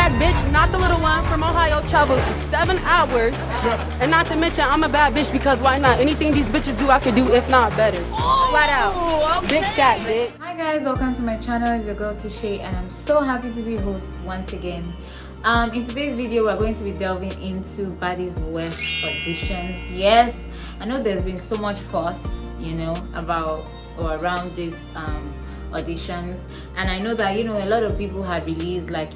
bad bitch, not the little one from Ohio, traveled 7 hours. And not to mention, I'm a bad bitch because why not? Anything these bitches do, I could do, if not better. Flat out. Okay. Big shot, bitch. Hi guys, welcome to my channel. It's your girl Tishay, and I'm so happy to be host once again. In today's video, we're going to be delving into Baddies West auditions. Yes, I know there's been so much fuss, about or around these auditions, and I know that a lot of people had released a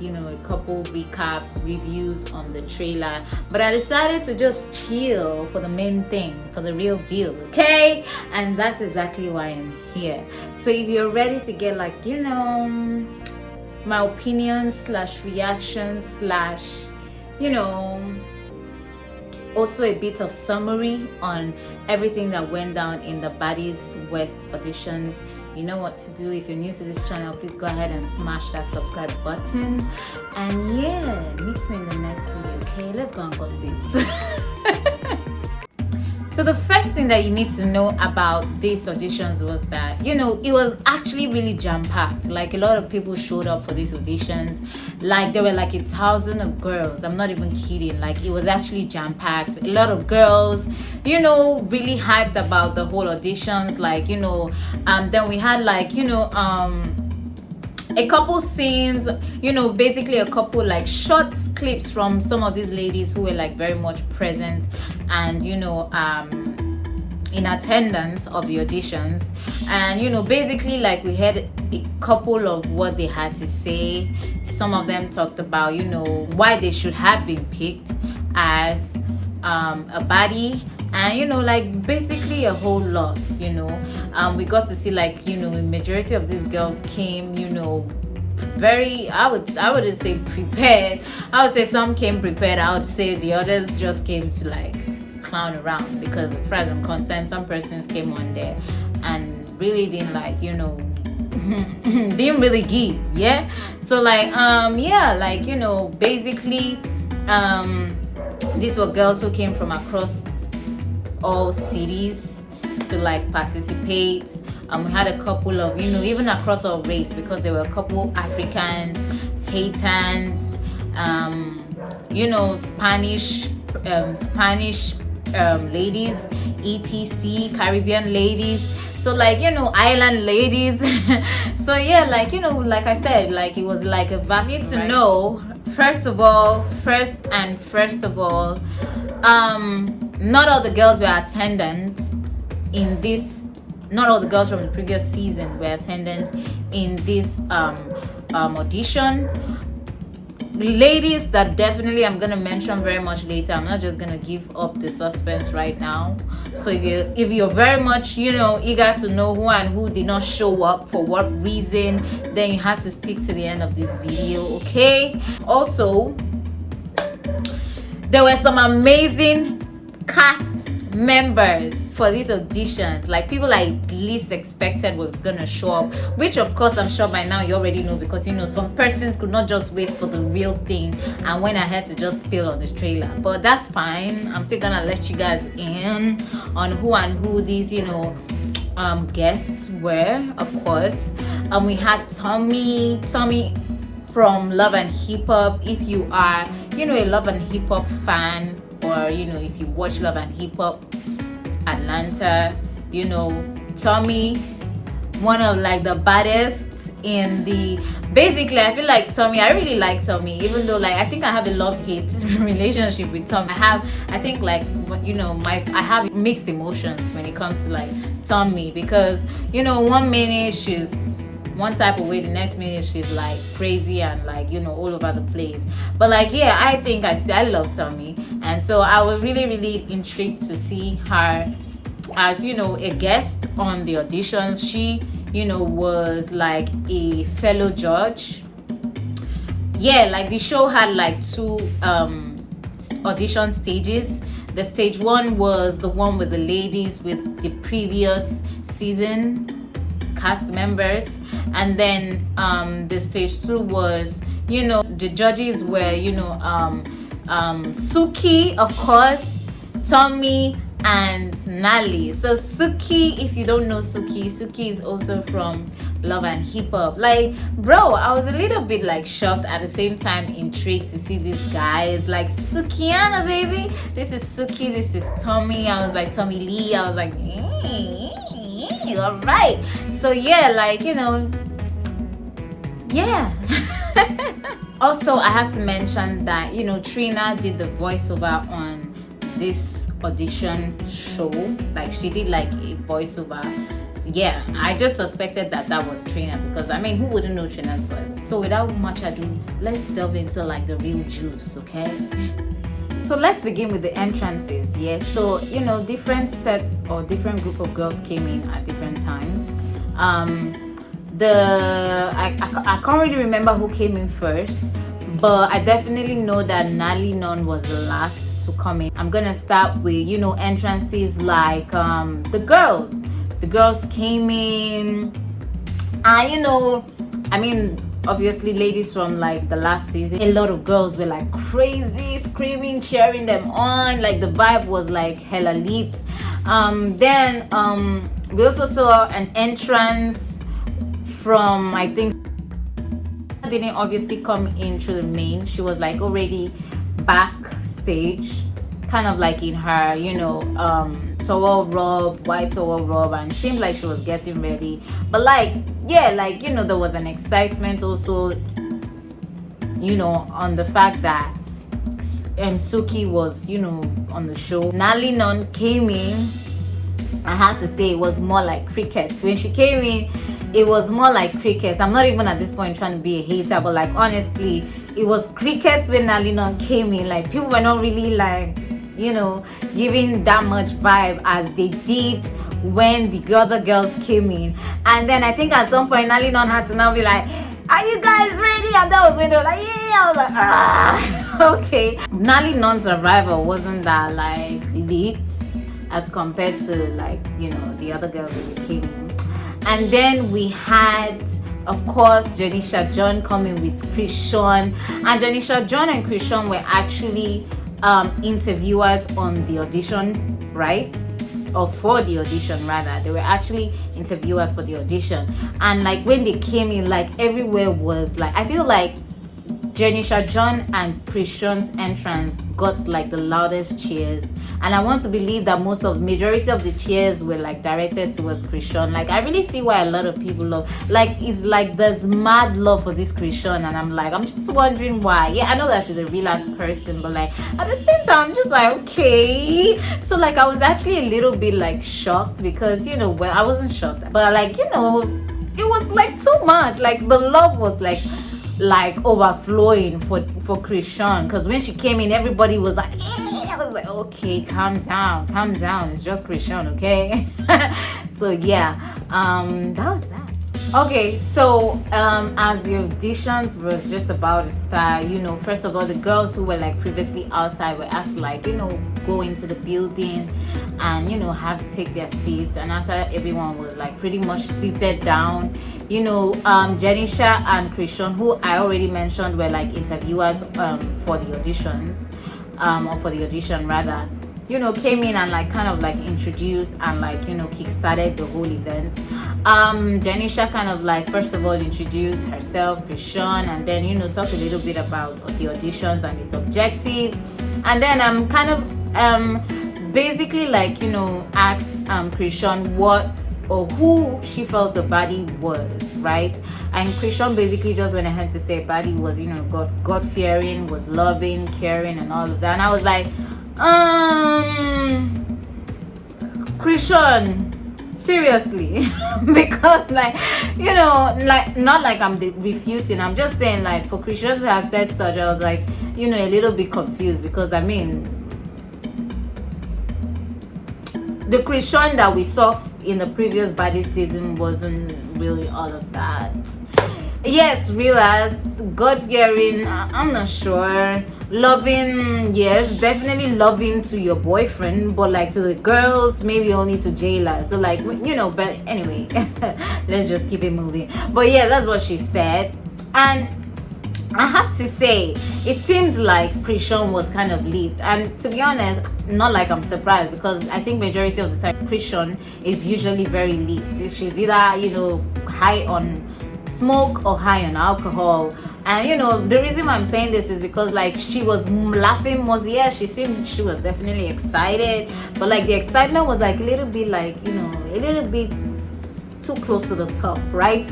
couple recaps, reviews on the trailer, but I decided to just chill for the main thing, for the real deal, okay? And that's exactly why I'm here. So if you're ready to get my opinions slash reactions slash also a bit of summary on everything that went down in the Baddies West auditions, you know what to do. If you're new to this channel, please go ahead and smash that subscribe button, and meet me in the next video, okay? Let's go and gossip. So the first thing that you need to know about these auditions was that, it was actually really jam-packed. A lot of people showed up for these auditions. There were 1,000 of girls. I'm not even kidding. It was actually jam-packed. A lot of girls, really hyped about the whole auditions. Then we had a couple scenes, basically a couple short clips from some of these ladies who were very much present and in attendance of the auditions. And basically we heard a couple of what they had to say. Some of them talked about why they should have been picked as a baddie, and basically a whole lot. We got to see a majority of these girls came very, I wouldn't say prepared. I would say some came prepared. I would say the others just came to clown around, because as far as I'm concerned, some persons came on there and really didn't didn't really give. So basically these were girls who came from across all cities to participate. We had a couple of even across our race, because there were a couple Africans, Haitians, Spanish ladies, etc, Caribbean ladies, so island ladies. So like I said, it was a vast. You need to know, first of all, not all the girls were attendants in this. Not all the girls from the previous season were attendants in this audition. Ladies that definitely I'm gonna mention very much later. I'm not just gonna give up the suspense right now. So if you're very much eager to know who and who did not show up for what reason, then you have to stick to the end of this video, okay? Also, there were some amazing cast members for these auditions, people I least expected was gonna show up, which of course I'm sure by now you already know, because some persons could not just wait for the real thing and went ahead to just spill on this trailer. But that's fine. I'm still gonna let you guys in on who and who these guests were, of course. We had Tommy from Love and Hip Hop. If you are a Love and Hip Hop fan, or if you watch Love and Hip Hop Atlanta, Tommy, one of the baddest in the, basically I feel Tommy, I really like Tommy, even though I think I have a love-hate relationship with Tommy. I have mixed emotions when it comes to Tommy, because one minute she's one type of way, the next minute she's crazy and all over the place. But I think I love Tommy, and so I was really, really intrigued to see her as a guest on the auditions. She was a fellow judge. The show had two audition stages. The stage one was the one with the ladies with the previous season cast members, and then the stage two was the judges were Suki, of course, Tommy, and Nali. So Suki, if you don't know Suki is also from Love and Hip Hop. Like, bro, I was a little bit like shocked, at the same time intrigued to see these guys. Like, Sukiana, baby, this is Suki, this is Tommy. I was like, Tommy Lee. I was like, all right. So yeah, like, you know, yeah. Also, I have to mention that, you know, Trina did the voiceover on this audition show. Like, she did like a voiceover. So yeah, I just suspected that was Trina, because I mean, who wouldn't know Trina's voice? So without much ado, let's delve into like the real juice, okay? So let's begin with the entrances. Yeah, so you know, different sets or different group of girls came in at different times. I can't really remember who came in first, but I definitely know that Nali Non was the last to come in. I'm gonna start with, you know, entrances like the girls came in, and you know, I mean, obviously ladies from like the last season, a lot of girls were like crazy, screaming, cheering them on. Like, the vibe was like hella lit. Then we also saw an entrance from, I think, didn't obviously come in through the main. She was like already backstage, kind of like in her, you know, towel robe, white towel robe, and seemed like she was getting ready. But like, yeah, like, you know, there was an excitement also, you know, on the fact that Suki was, you know, on the show. Nali Non came in. I have to say, it was more like crickets. When she came in, it was more like crickets. I'm not even at this point trying to be a hater, but like, honestly, it was crickets when Nali Non came in. Like, people were not really like, you know, giving that much vibe as they did when the other girls came in. And then I think at some point Nali Non had to now be like, are you guys ready? And that was when they were like, yeah. I was like, okay. Nali Non's arrival wasn't that like lit as compared to like, you know, the other girls that came in. And then we had, of course, Janisha John coming with Krishan. And Janisha John and Krishan were actually interviewers on the audition, right? Or for the audition rather. They were actually interviewers for the audition. And like, when they came in, like, everywhere was like, I feel like Janisha John and Krishan's entrance got like the loudest cheers. And I want to believe that majority of the cheers were like directed towards Krishan. Like, I really see why a lot of people love, like, it's like there's mad love for this Krishan, and I'm just wondering why. Yeah, I know that she's a real ass person, but like, at the same time, I'm just like, okay. So like, I was actually a little bit like shocked, because, you know, well, I wasn't shocked, but like, you know, it was like too much. Like, the love was like overflowing for Krishan, because when she came in, everybody was like, I was like, okay, calm down, it's just Krishan, okay? So yeah, that was that. Okay, so as the auditions was just about to start, you know, first of all, the girls who were like previously outside were asked, like, you know, go into the building and, you know, take their seats. And after everyone was like pretty much seated down, you know, Janisha and Krishan, who I already mentioned were like interviewers for the auditions, or for the audition rather, you know, came in and like kind of like introduced and like, you know, kick-started the whole event. Janisha kind of like first of all introduced herself, Krishan, and then, you know, talked a little bit about the auditions and its objective. And then kind of basically like, you know, asked Krishan what or who she felt the baddie was, right? And Krishan basically just went ahead to say baddie was, you know, God-fearing, was loving, caring, and all of that. And I was like, Krishan, seriously? Because like, you know, like, not like I'm refusing, I'm just saying, like, for Krishan to have said such, I was like, you know, a little bit confused, because I mean, the Krishan that we saw in the previous Baddies season wasn't really all of that. Yes, real as God-fearing, I'm not sure. Loving, yes, definitely loving to your boyfriend, but like to the girls, maybe only to Jayla. So like, you know, but anyway, let's just keep it moving. But yeah, that's what she said. And I have to say, it seemed like Prishon was kind of lit, and to be honest, not like I'm surprised, because I think majority of the time Prishon is usually very lit. She's either, you know, high on smoke or high on alcohol. And you know, the reason why I'm saying this is because like she was laughing most. Yeah, she was definitely excited, but like the excitement was like a little bit like, you know, a little bit too close to the top, right?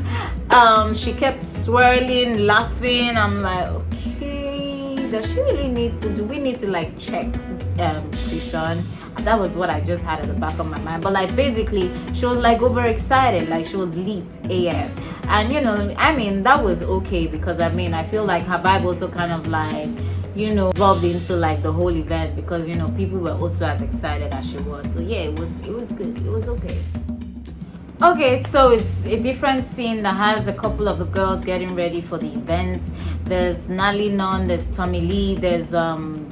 She kept swirling, laughing. I'm like, okay, does she really need to, do we need to like check Prishon? That was what I just had at the back of my mind. But like basically she was like overexcited, like she was lit AF. And you know, I mean, that was okay, because I mean, I feel like her vibe also kind of like, you know, evolved into like the whole event, because you know, people were also as excited as she was. So yeah, it was good, it was okay. Okay, so it's a different scene that has a couple of the girls getting ready for the event. There's Nali Non, there's Tommy Lee, there's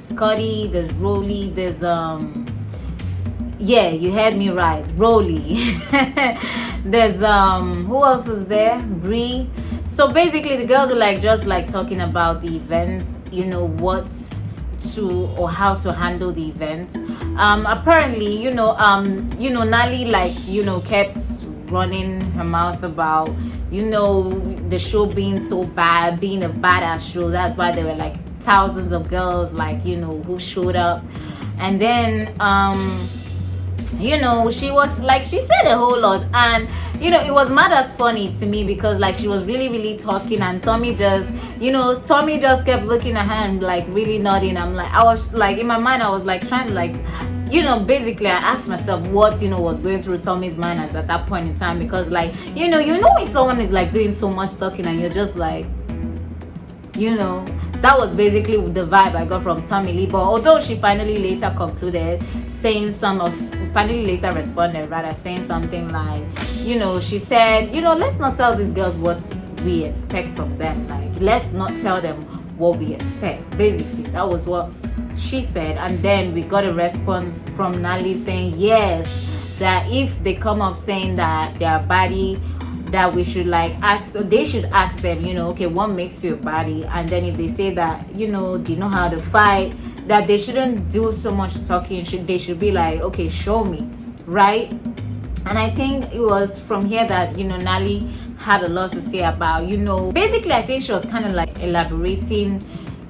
Scotty, there's Rolly, there's yeah, you heard me right, Rolly. There's who else was there? Bree. So basically the girls were like just like talking about the event, you know, what to or how to handle the event. Apparently, you know, Nali like, you know, kept running her mouth about, you know, the show being so bad, being a badass show. That's why there were like thousands of girls, like, you know, who showed up. And then you know, she was like, she said a whole lot, and you know, it was mad as funny to me, because like she was really talking, and Tommy just kept looking at her and like really nodding. I'm like, I was like, in my mind I was like trying to like, you know, basically I asked myself what, you know, was going through Tommy's mind at that point in time, because like, you know when someone is like doing so much talking and you're just like, you know, that was basically the vibe I got from Tommy Lee. But although she finally later concluded saying responded rather, saying something like, you know, she said, you know, let's not tell these girls what we expect from them, like let's not tell them what we expect. Basically that was what she said. And then we got a response from Nali saying yes, that if they come up saying that they are baddie, that we should like ask, or they should ask them, you know, okay, what makes you a baddie? And then if they say that, you know, they know how to fight, that they shouldn't do so much talking, they should be like, okay, show me, right? And I think it was from here that, you know, Nali had a lot to say about, you know, basically I think she was kind of like elaborating,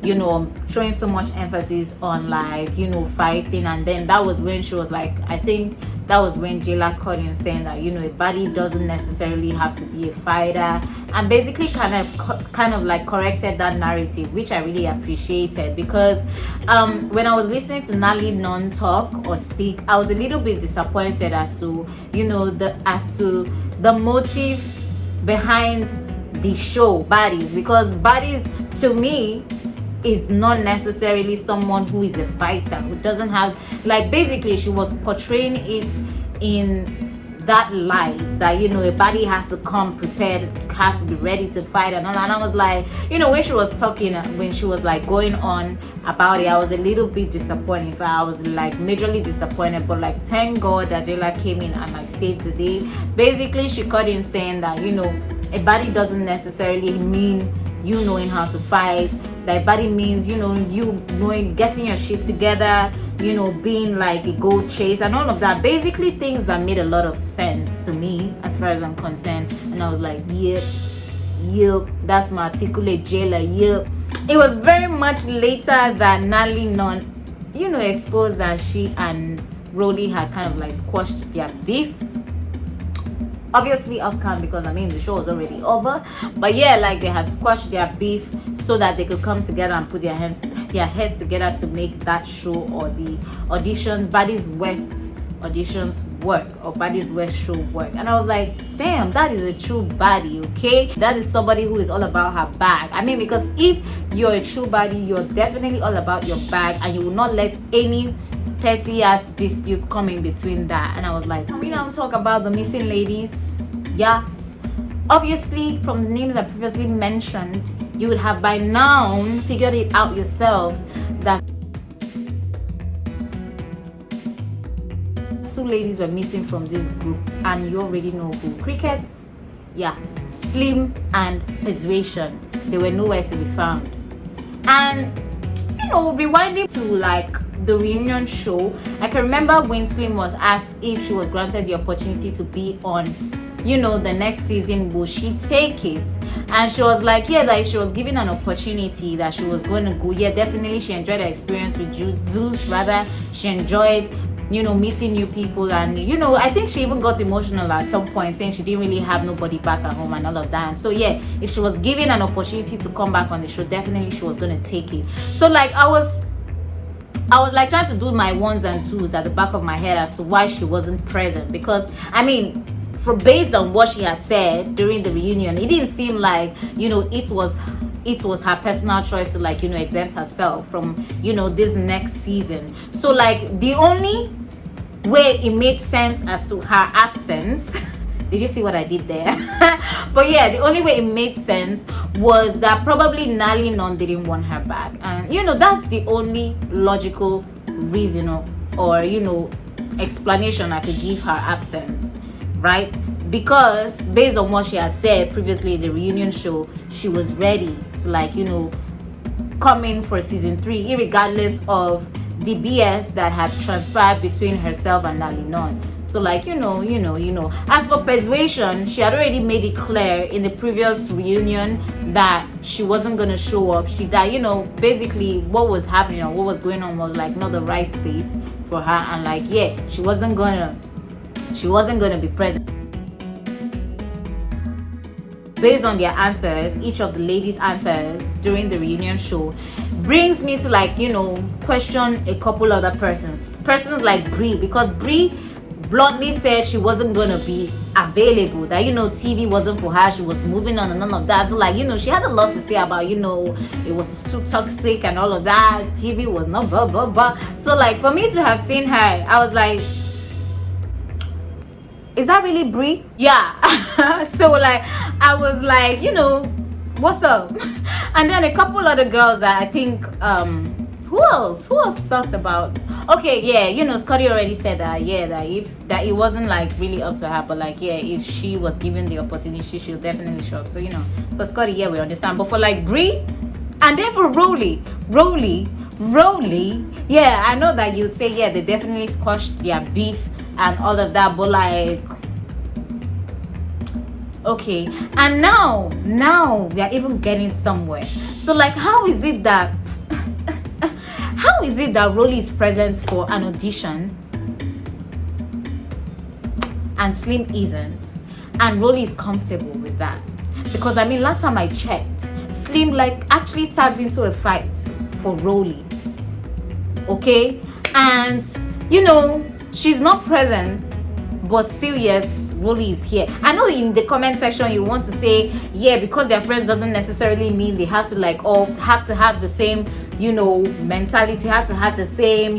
you know, showing so much emphasis on like, you know, fighting. And then that was when she was like, I think that was when Jayla called in saying that, you know, a baddie doesn't necessarily have to be a fighter, and basically kind of like corrected that narrative, which I really appreciated, because when I was listening to Nali Non talk or speak, I was a little bit disappointed as to, you know, the motive behind the show Baddies, because Baddies to me is not necessarily someone who is a fighter, who doesn't have, like, basically she was portraying it in that light, that, you know, a baddie has to come prepared, has to be ready to fight and all. And I was like, you know, when she was talking, when she was like going on about it, I was a little bit disappointed. I was like majorly disappointed, but like thank God that Jayla came in and like saved the day. Basically she cut in saying that, you know, a baddie doesn't necessarily mean you knowing how to fight. That baddie means, you know, you knowing, getting your shit together, you know, being like a gold chase and all of that. Basically things that made a lot of sense to me as far as I'm concerned. And I was like, yep, that's my articulate Jayla, yep. It was very much later that Nali Non, you know, exposed that she and Rolly had kind of like squashed their beef. Obviously off cam, because I mean the show was already over, but yeah, like they had squashed their beef so that they could come together and put their heads together to make that show, or the auditions, Baddies West auditions work, or Baddies West show work. And I was like, damn, that is a true baddie, okay? That is somebody who is all about her bag. I mean, because if you're a true baddie, you're definitely all about your bag, and you will not let any petty ass disputes come in between that. And I was like, can we now talk about the missing ladies? Yeah, obviously from the names I previously mentioned, you would have by now figured it out yourselves that two ladies were missing from this group, and you already know who. Crickets, Yeah, Slim and Persuasion, they were nowhere to be found. And rewinding to like the reunion show, I can remember when Slim was asked if she was granted the opportunity to be on the next season, will she take it? And she was like, yeah, that if she was given an opportunity, that she was going to go. Yeah, definitely she enjoyed the experience with Zeus. Rather, she enjoyed meeting new people. And I think she even got emotional at some point, saying she didn't really have nobody back at home and all of that. And so yeah, if she was given an opportunity to come back on the show, definitely she was going to take it. So like I was like trying to do my ones and twos at the back of my head as to why she wasn't present, because I mean, based on what she had said during the reunion, it didn't seem like it was her personal choice to like exempt herself from this next season. So like the only way it made sense as to her absence did you see what I did there? But yeah, the only way it made sense was that probably Nali Non didn't want her back, and that's the only logical reason or explanation I could give her absence, right? Because based on what she had said previously in the reunion show, she was ready to like come in for season 3, regardless of the BS that had transpired between herself and Nali Non. So like as for Persuasion, she had already made it clear in the previous reunion that she wasn't gonna show up. Basically what was happening or what was going on was like not the right space for her, and like yeah, she wasn't gonna be present. Based on their answers, each of the ladies' answers during the reunion show brings me to like question a couple other persons like Brie, because Brie bluntly said she wasn't gonna be available, that TV wasn't for her, she was moving on and none of that. So like she had a lot to say about it was too toxic and all of that, TV was not blah blah blah. So like for me to have seen her, I was like, is that really Brie? Yeah. So like I was like, what's up? And then a couple other girls that I think who else talked about, okay, yeah, Scotty already said that, yeah, that it wasn't like really up to her, but like yeah, if she was given the opportunity, she'll definitely show up. So for Scotty, yeah, we understand. But for like Brie, and then for Rolly, yeah, I know that you'd say yeah, they definitely squashed their beef and all of that, but like okay, and now we are even getting somewhere. So like how is it that Rolly is present for an audition and Slim isn't, and Rolly is comfortable with that? Because I mean, last time I checked, Slim like actually tagged into a fight for Rolly, okay, and she's not present, but still yes, Rolly is here. I know in the comment section you want to say yeah, because they're friends doesn't necessarily mean they have to like all have to have the same mentality, have to have the same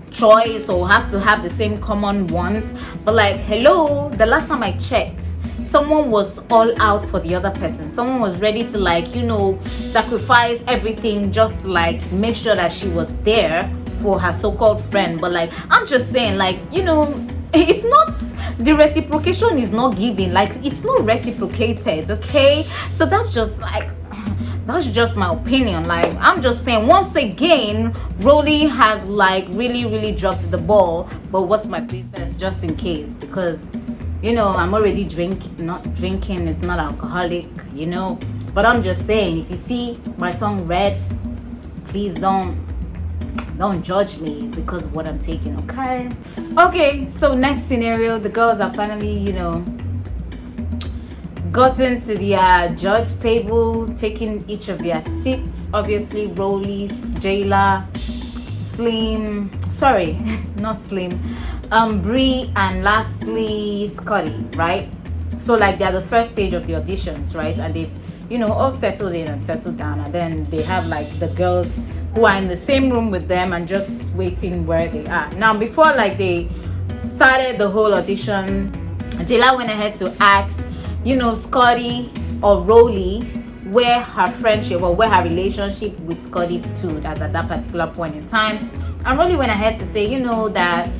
choice, or have to have the same common wants. But like hello, the last time I checked, someone was all out for the other person. Someone was ready to like sacrifice everything just to like make sure that she was there for her so-called friend. But like I'm just saying, like it's not, the reciprocation is not given, like it's not reciprocated, okay? So that's just my opinion. Like I'm just saying, once again, Rolly has like really dropped the ball. But what's my plea first, just in case, because I'm already not drinking, it's not alcoholic, but I'm just saying, if you see my tongue red, please don't judge me. It's because of what I'm taking, okay? So next scenario, the girls are finally gotten to their judge table, taking each of their seats. Obviously Rolly, Jayla, Slim, sorry not Slim, Brie, and lastly Scotty, right? So like they're the first stage of the auditions, right? And they've all settled in and settled down, and then they have like the girls who are in the same room with them and just waiting where they are. Now before like they started the whole audition, Jayla went ahead to ask Scotty or Rolly where her friendship or where her relationship with Scotty stood as at that particular point in time. And Rolly went ahead to say that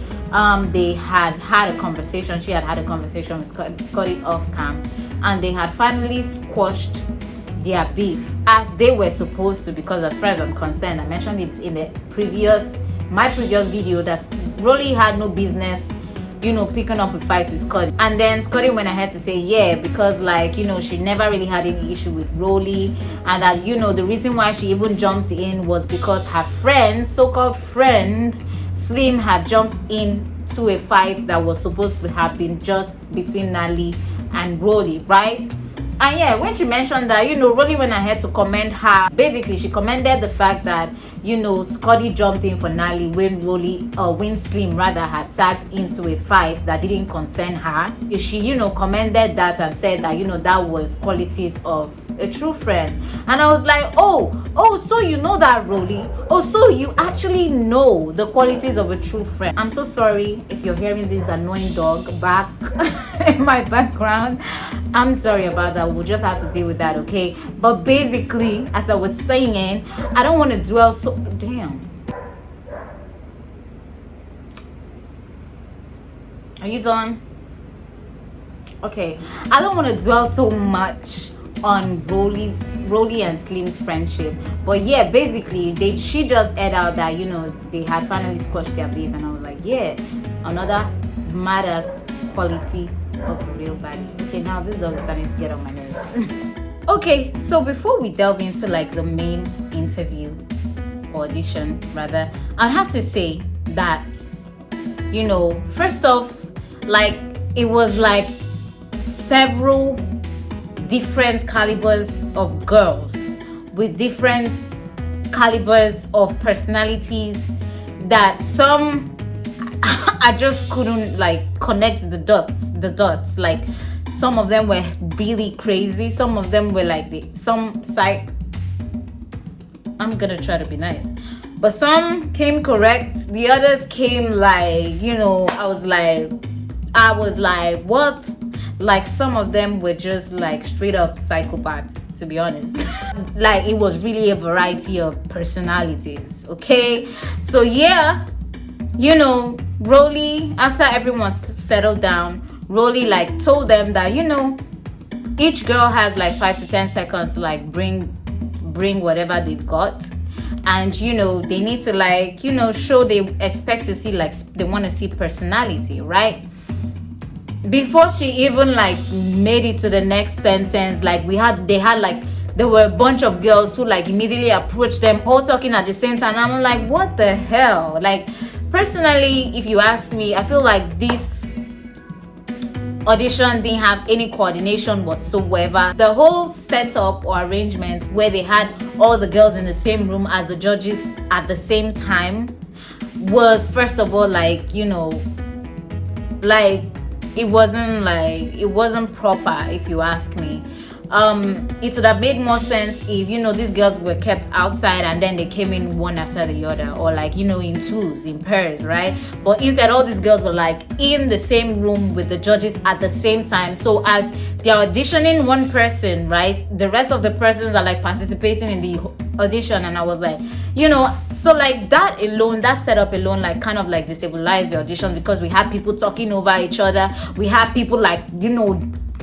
they had a conversation. She had a conversation with Scotty off cam, and they had finally squashed their beef as they were supposed to, because as far as I'm concerned, I mentioned it in my previous video, that Rolly had no business, picking up a fight with Scotty. And then Scotty went ahead to say, yeah, because she never really had any issue with Rolly, and that the reason why she even jumped in was because her friend, so-called friend Slim, had jumped into a fight that was supposed to have been just between Nali and Rolly, right? And yeah, when she mentioned that, Rolly went ahead to commend her. Basically, she commended the fact that, Scotty jumped in for Nali when Slim rather had tagged into a fight that didn't concern her. She, commended that and said that, that was qualities of a true friend. And I was like, oh, so you know that, Rolly? Oh, so you actually know the qualities of a true friend. I'm so sorry if you're hearing this annoying dog back in my background. I'm sorry about that. We'll just have to deal with that, okay? But basically, as I was saying, I don't want to dwell so... Damn. Are you done? Okay. I don't want to dwell so much on Rolly and Slim's friendship. But yeah, basically, she just aired out that, they had finally squashed their beef. And I was like, yeah, another matters quality of a real body. Okay, now this dog is starting to get on my nerves. Okay, so before we delve into the main interview, audition rather, I'd have to say that, first off, it was several different calibers of girls with different calibers of personalities that some I just couldn't connect the dots. Some of them were really crazy. Some of them were some side. I'm gonna try to be nice, but some came correct. The others came I was like, what? Some of them were just straight up psychopaths, to be honest. It was really a variety of personalities. Okay, so yeah. Rolly, after everyone settled down, Rolly told them that each girl has 5 to 10 seconds to bring whatever they've got, and they need to show they expect to see they want to see personality, right? Before she even made it to the next sentence, there were a bunch of girls who immediately approached them, all talking at the same time. I'm like, what the hell? Personally, if you ask me, I feel like this audition didn't have any coordination whatsoever. The whole setup or arrangement where they had all the girls in the same room as the judges at the same time was, first of all, it wasn't proper, if you ask me. It would have made more sense if these girls were kept outside and then they came in one after the other, or in twos, in pairs, right? But instead, all these girls were in the same room with the judges at the same time. So as they're auditioning one person, right, the rest of the persons are participating in the audition. And I was so that alone, that setup alone kind of destabilized the audition, because we had people talking over each other. We had people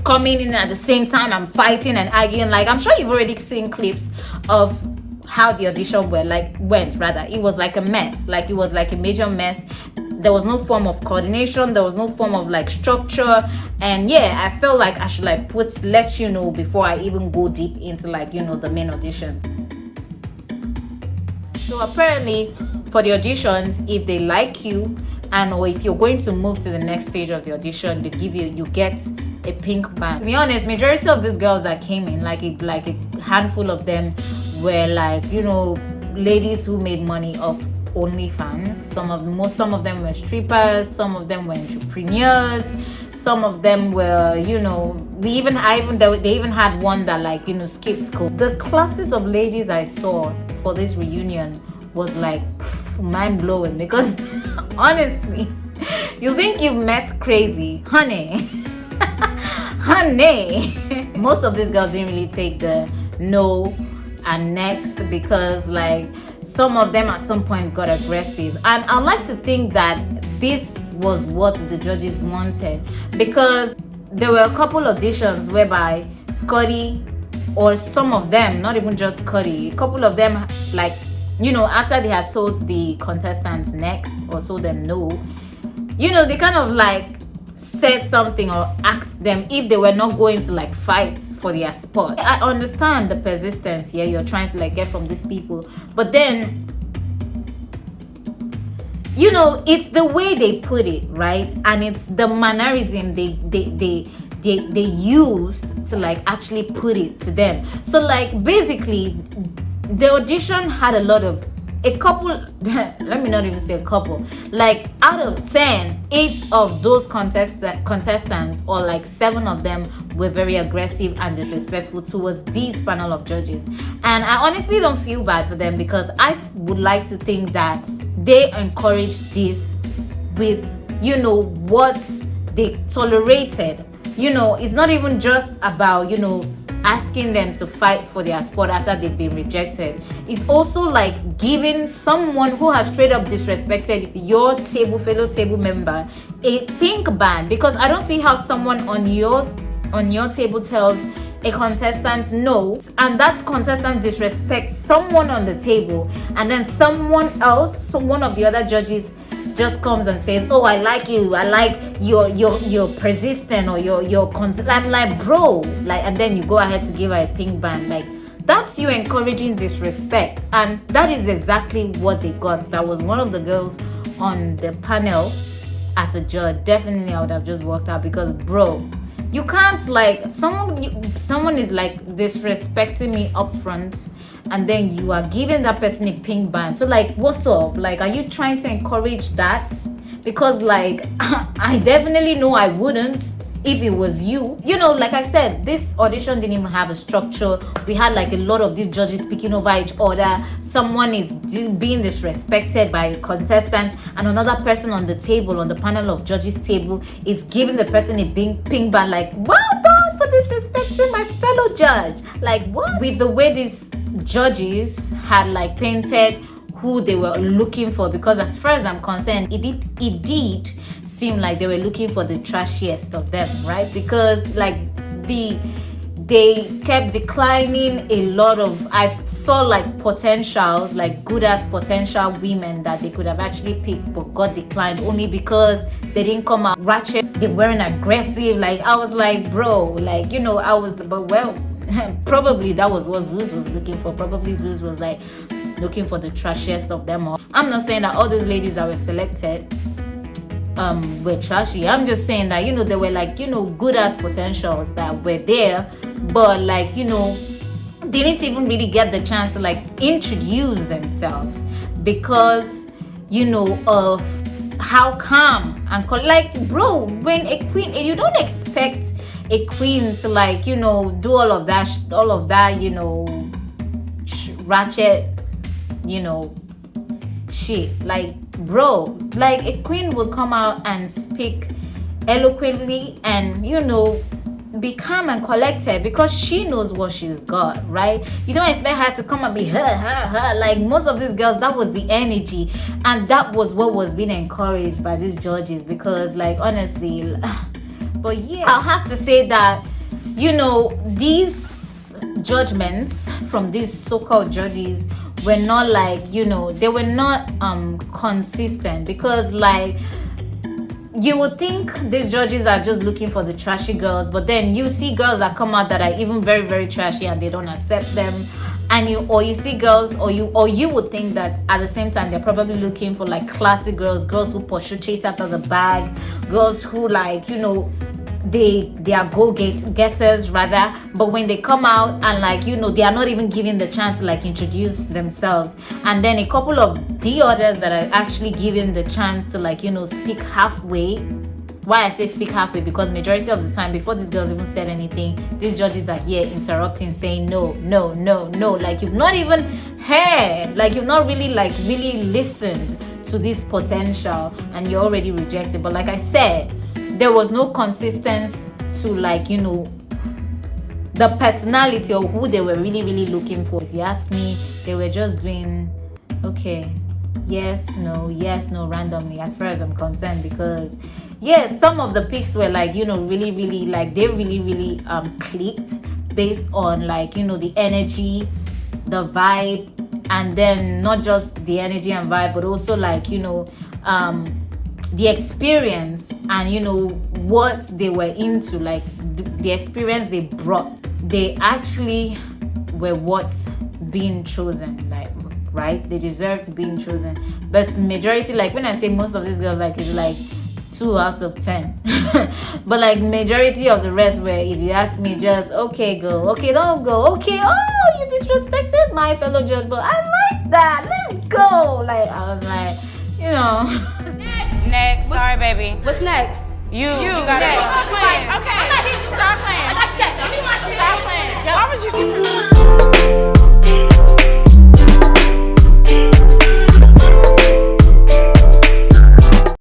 coming in at the same time and fighting and arguing. I'm sure you've already seen clips of how the audition went rather. It was a mess. It was a major mess. There was no form of coordination. There was no form of structure. And yeah, I felt I should let you know before I even go deep into the main auditions. So apparently for the auditions, if they like you, or if you're going to move to the next stage of the audition, they give you get a pink band. To be honest, majority of these girls that came in, a handful of them were ladies who made money off OnlyFans. Some of them were strippers, some of them were entrepreneurs, some of them were they even had one that skate school. The classes of ladies I saw for this reunion was mind blowing, because honestly, you think you've met crazy, honey. Most of these girls didn't really take the no and next, because some of them at some point got aggressive, and I like to think that this was what the judges wanted, because there were a couple auditions whereby Scotty, or some of them, not even just Scotty, a couple of them, like, you know, after they had told the contestants next or told them no, you know, they kind of like said something or asked them if they were not going to like fight for their spot. I understand the persistence here you're trying to like get from these people, but then, you know, it's the way they put it, right? And it's the mannerism they used to like actually put it to them. So like basically the audition had a couple let me not even say a couple, like out of 10, 8 of those contestants, or like 7 of them, were very aggressive and disrespectful towards this panel of judges. And I honestly don't feel bad for them, because I would like to think that they encouraged this with, you know, what they tolerated. You know, it's not even just about, you know, asking them to fight for their spot after they've been rejected. It's also like giving someone who has straight up disrespected your fellow table member a pink band, because I don't see how someone on your table tells a contestant no, and that contestant disrespects someone on the table, and then someone else, one of the other judges, just comes and says, oh, I like you, I like your persistent, or your I'm like, bro, like, and then you go ahead to give her a pink band. Like, that's you encouraging disrespect. And that is exactly what they got. That was one of the girls on the panel. As a judge, definitely I would have just walked out, because bro, you can't, like, someone is like disrespecting me up front, and then you are giving that person a pink band. So like, what's up? Like, are you trying to encourage that? Because like I definitely know I wouldn't if it was you. You know, like I said, this audition didn't even have a structure. We had like a lot of these judges speaking over each other. Someone is being disrespected by a contestant, and another person on the table, on the panel of judges table, is giving the person a pink band. Like, well done for disrespecting my fellow judge. Like, what? With the way these judges had like painted who they were looking for, because as far as I'm concerned, it did seem like they were looking for the trashiest of them, right? Because like they kept declining a lot of, I saw like potentials, like good as potential women that they could have actually picked, but got declined only because they didn't come out ratchet, they weren't aggressive. Like, I was like, bro, like, you know, but well, probably that was what Zeus was looking for. Probably Zeus was like looking for the trashiest of them all. I'm not saying that all those ladies that were selected were trashy. I'm just saying that, you know, they were like, you know, good as potentials that were there, but like, you know, didn't even really get the chance to like introduce themselves, because, you know, of how calm and like, bro, when a queen, you don't expect a queen to like, you know, do all of that, you know, ratchet, you know, shit. Like, bro, like a queen will come out and speak eloquently and, you know, be calm and collected, because she knows what she's got, right? You don't expect her to come and be like most of these girls. That was the energy, and that was what was being encouraged by these judges, because like, honestly, but yeah, I'll have to say that, you know, these judgments from these so-called judges were not like, you know, they were not consistent, because like, you would think these judges are just looking for the trashy girls, but then you see girls that come out that are even very, very trashy and they don't accept them. And you see girls, or you would think that at the same time they're probably looking for like classy girls who chase after the bag, girls who like, you know, they are go-getters rather. But when they come out and like, you know, they are not even given the chance to like introduce themselves, and then a couple of the others that are actually given the chance to like, you know, speak halfway. Why I say speak halfway, because majority of the time, before these girls even said anything, these judges are here interrupting, saying no, like you've not even heard, like you've not really listened to this potential, and you're already rejected. But like I said, there was no consistency to like, you know, the personality or who they were really, really looking for. If you ask me, they were just doing okay, yes, no, randomly, as far as I'm concerned, because yes, some of the picks were like, really, really, like they really clicked based on like, the energy, the vibe, and then not just the energy and vibe, but also like, the experience and what they were into, like the experience they brought. They actually were what's being chosen, like, right? They deserved being chosen. But majority, like when I say most of these girls, like it's like 2 out of 10. But like majority of the rest were, if you ask me, just okay, go, okay, don't go, okay, oh, you disrespected my fellow judge, but I like that, let's go. Like I was like, Next. Sorry, baby. What's next? You gotta next. stop playing. Okay. I'm not here to stop playing. I said, give me my shit. Stop playing. Why was you?